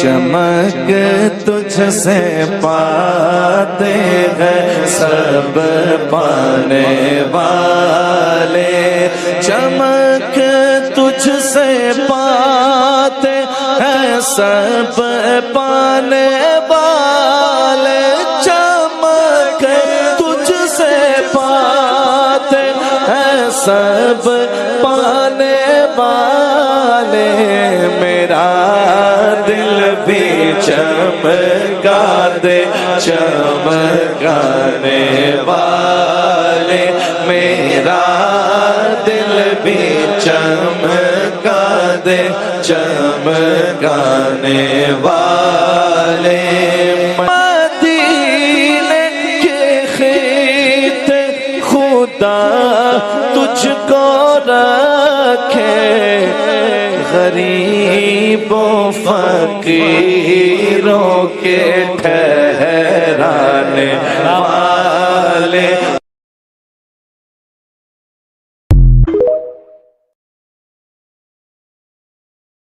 چمک تجھ سے پاتے ہیں سب پانے والے، چمک تجھ سے پاتے ہیں سب پانے والے، چمک تجھ سے پاتے ہیں سب پانے والے، میرا دل بھی چمکا دے چمکانے والے، میرا دل بھی چمکا دے چمکانے والے، مدینے کے خط خدا تجھ کو رکھے، غریب و فقیروں کے ٹھہرانے والے،